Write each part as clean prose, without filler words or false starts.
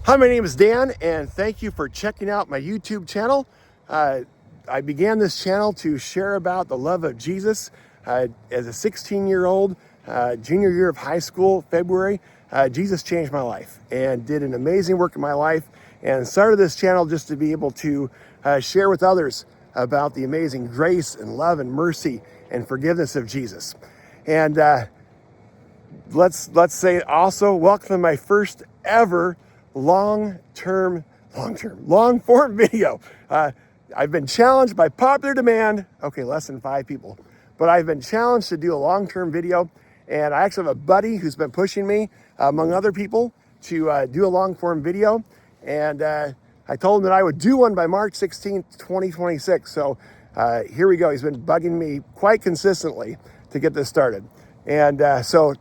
Hi, my name is Dan, and thank you for checking out my YouTube channel. I began this channel to share about the love of Jesus. As a 16-year-old, junior year of high school, February, Jesus changed my life and did an amazing work in my life, and started this channel just to be able to share with others about the amazing grace and love and mercy and forgiveness of Jesus. And let's say also welcome to my first ever long form video. I've been challenged by popular demand, okay, less than 5 people, but I've been challenged to do a long-term video, and I actually have a buddy who's been pushing me, among other people, to do a long-form video, and I told him that I would do one by March 16th, 2026, so here we go. He's been bugging me quite consistently to get this started. And for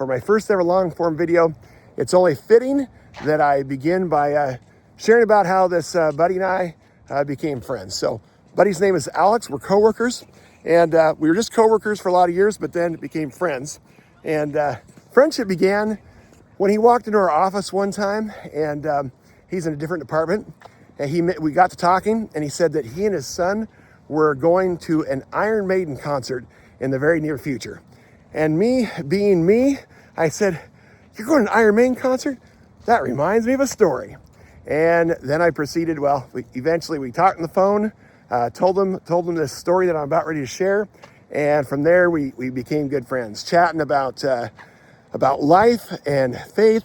my first ever long form video, it's only fitting that I begin by sharing about how this buddy and I became friends. So buddy's name is Alex. We're coworkers, and we were just coworkers for a lot of years, but then became friends. And friendship began when he walked into our office one time, and he's in a different department. And we got to talking, and he said that he and his son were going to an Iron Maiden concert in the very near future. And me, being me, I said, "You're going to an Iron Maiden concert? That reminds me of a story." And then I proceeded, eventually we talked on the phone, told him this story that I'm about ready to share. And from there, we became good friends, chatting about life and faith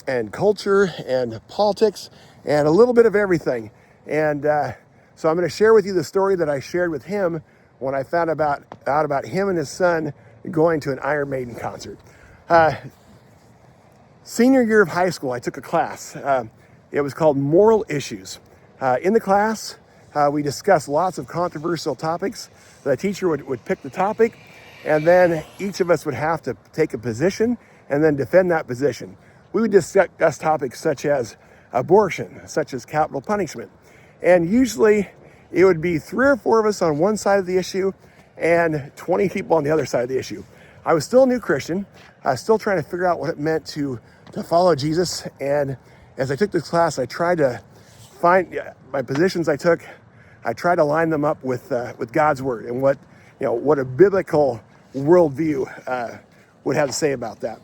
and culture and politics and a little bit of everything. And so I'm going to share with you the story that I shared with him when I found out about him and his son going to an Iron Maiden concert. Senior year of high school, I took a class. It was called Moral Issues. In the class, we discussed lots of controversial topics. The teacher would pick the topic, and then each of us would have to take a position and then defend that position. We would discuss topics such as abortion, such as capital punishment. And usually it would be 3 or 4 of us on one side of the issue and 20 people on the other side of the issue. I was still a new Christian. I was still trying to figure out what it meant to follow Jesus. And as I took this class, I tried to find my positions I took. I tried to line them up with God's word and what a biblical worldview would have to say about that.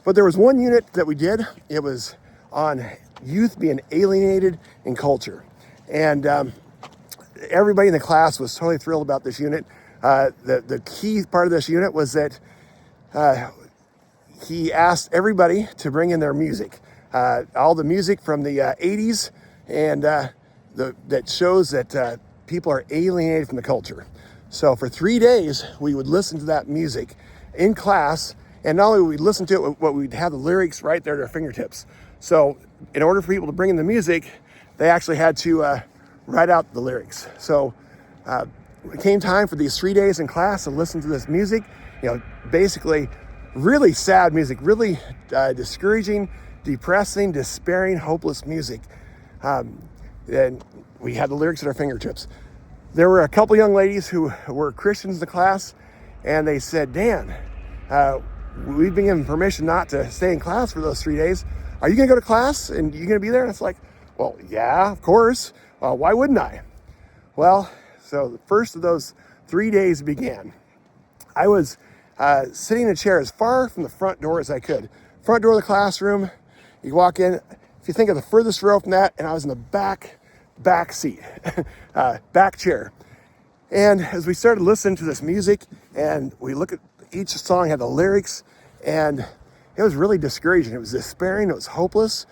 But there was one unit that we did. It was on youth being alienated in culture. And everybody in the class was totally thrilled about this unit. The key part of this unit was that he asked everybody to bring in their music, all the music from the 80's, and that shows that people are alienated from the culture. So for 3 days, we would listen to that music in class, and not only would we listen to it, but we'd have the lyrics right there at our fingertips. So in order for people to bring in the music, they actually had to write out the lyrics. So it came time for these 3 days in class to listen to this music, basically really sad music, really discouraging, depressing, despairing, hopeless music. And we had the lyrics at our fingertips. There were a couple young ladies who were Christians in the class, and they said, "Dan, we've been given permission not to stay in class for those 3 days. Are you going to go to class and you going to be there?" And it's like, well, yeah, of course. Why wouldn't I? Well, so the first of those 3 days began. I was sitting in a chair as far from the front door as I could. Front door of the classroom, you walk in. If you think of the furthest row from that, and I was in the back seat, back chair. And as we started listening to this music, and we look at each song had the lyrics, and it was really discouraging. It was despairing. It was hopeless.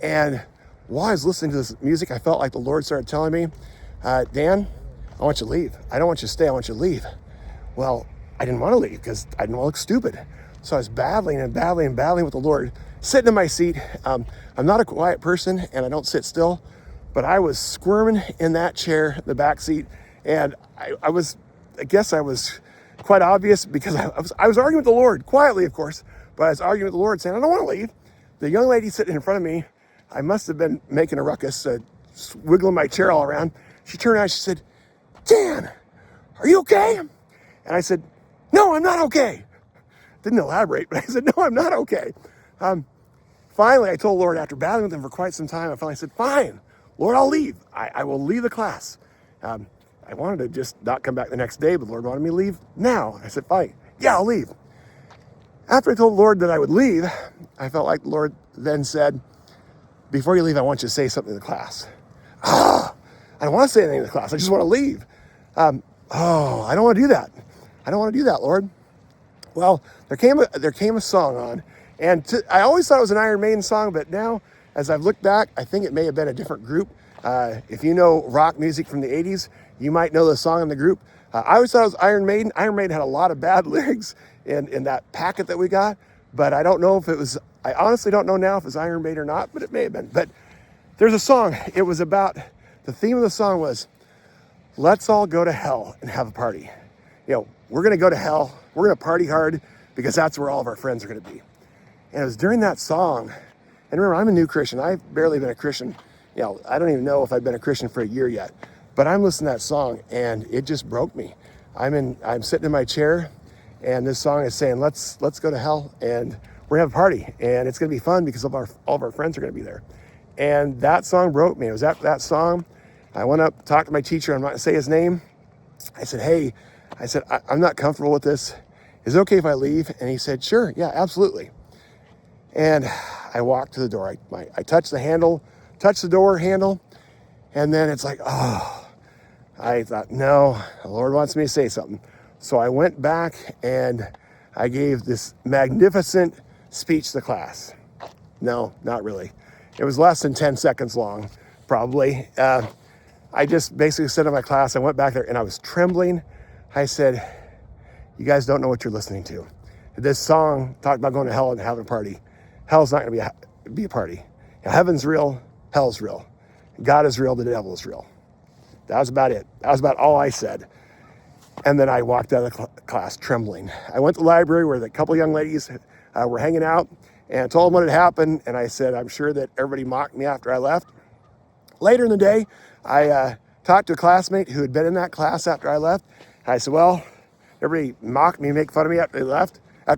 And while I was listening to this music, I felt like the Lord started telling me, "Dan, I want you to leave. I don't want you to stay. I want you to leave." Well, I didn't want to leave because I didn't want to look stupid. So I was battling with the Lord, sitting in my seat. I'm not a quiet person, and I don't sit still, but I was squirming in that chair, the back seat, and I guess I was quite obvious because I was arguing with the Lord, quietly, of course, but I was arguing with the Lord, saying, "I don't want to leave." The young lady sitting in front of me, I must have been making a ruckus, wiggling my chair all around. She turned around, she said, "Dan, are you okay?" And I said, "No, I'm not okay." Didn't elaborate, but I said, "No, I'm not okay." finally, I told Lord, after battling with him for quite some time, I finally said, fine, Lord, I'll leave. I will leave the class. I wanted to just not come back the next day, but Lord wanted me to leave now. I said, fine, yeah, I'll leave. After I told the Lord that I would leave, I felt like the Lord then said, before you leave, I want you to say something to the class. I don't want to say anything to the class. I just want to leave. I don't want to do that. I don't want to do that, Lord. Well, there came a song on, and I always thought it was an Iron Maiden song, but now, as I've looked back, I think it may have been a different group. If you know rock music from the 80s, you might know the song in the group. I always thought it was Iron Maiden. Iron Maiden had a lot of bad lyrics in that packet that we got, but I don't know if it was, I honestly don't know now if it was Iron Maiden or not, but it may have been. But there's a song, it was about, the theme of the song was, let's all go to hell and have a party. We're going to go to hell. We're going to party hard because that's where all of our friends are going to be. And it was during that song, and remember, I'm a new Christian. I've barely been a Christian. I don't even know if I've been a Christian for a year yet, but I'm listening to that song and it just broke me. I'm sitting in my chair and this song is saying, let's go to hell and we're gonna have a party and it's gonna be fun because all of our friends are gonna be there. And that song broke me. It was after that song, I went up, talked to my teacher, I'm not gonna say his name. I said, hey, I'm not comfortable with this. Is it okay if I leave? And he said, sure, yeah, absolutely. And I walked to the door. I touched the door handle, and then it's like, I thought, no, the Lord wants me to say something. So I went back and I gave this magnificent speech to the class. No, not really. It was less than 10 seconds long, probably. I just basically said to my class, I went back there and I was trembling. I said, you guys don't know what you're listening to. This song talked about going to hell and having a party. Hell's not going to be a party. Heaven's real, hell's real. God is real, the devil is real. That was about it. That was about all I said. And then I walked out of the class trembling. I went to the library where the couple young ladies were hanging out and told them what had happened. And I said, I'm sure that everybody mocked me after I left. Later in the day, I talked to a classmate who had been in that class after I left. I said, well, everybody mocked me, make fun of me after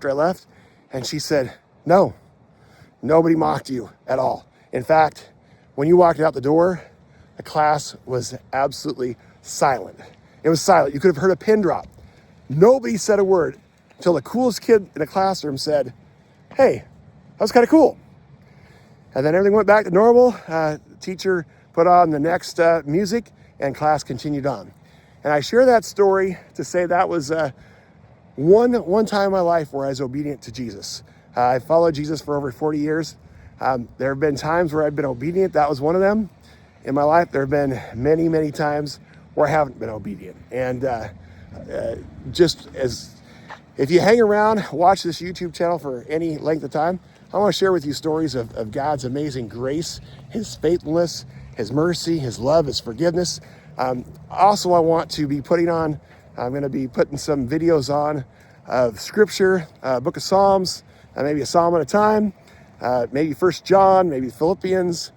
I left. And she said, no, nobody mocked you at all. In fact, when you walked out the door, the class was absolutely silent. It was silent. You could have heard a pin drop. Nobody said a word until the coolest kid in the classroom said, hey, that was kind of cool. And then everything went back to normal. The teacher put on the next music and class continued on. And I share that story to say that was one time in my life where I was obedient to Jesus. I followed Jesus for over 40 years. There have been times where I've been obedient. That was one of them. In my life, there have been many, many times where I haven't been obedient. And just as if you hang around, watch this YouTube channel for any length of time, I want to share with you stories of God's amazing grace, his faithfulness, his mercy, his love, his forgiveness. Also, I want to be I'm going to be putting some videos on of scripture, book of Psalms, maybe a Psalm at a time, maybe 1 John, maybe Philippians,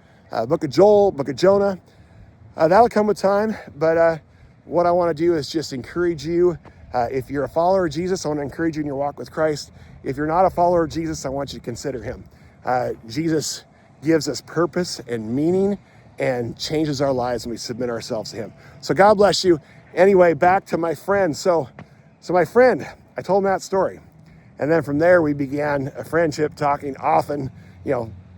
book of Joel, book of Jonah. That'll come with time, but what I want to do is just encourage you. If you're a follower of Jesus, I want to encourage you in your walk with Christ. If you're not a follower of Jesus, I want you to consider him. Jesus gives us purpose and meaning and changes our lives when we submit ourselves to him. So God bless you. Anyway, back to my friend. So my friend, I told him that story. And then from there, we began a friendship, talking often,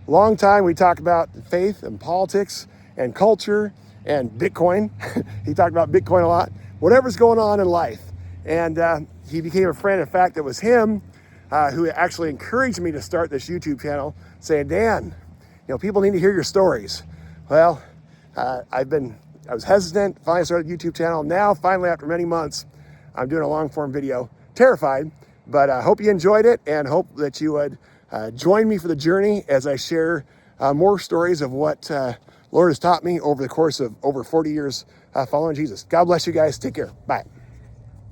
long time. We talked about faith and politics and culture and Bitcoin. He talked about Bitcoin a lot, whatever's going on in life. And he became a friend. In fact, it was him who actually encouraged me to start this YouTube channel, saying, Dan, people need to hear your stories. Well, I was hesitant, finally started a YouTube channel. Now, finally, after many months, I'm doing a long form video, terrified, but I hope you enjoyed it and hope that you would join me for the journey as I share more stories of what Lord has taught me over the course of over 40 years following Jesus. God bless you guys. Take care. Bye.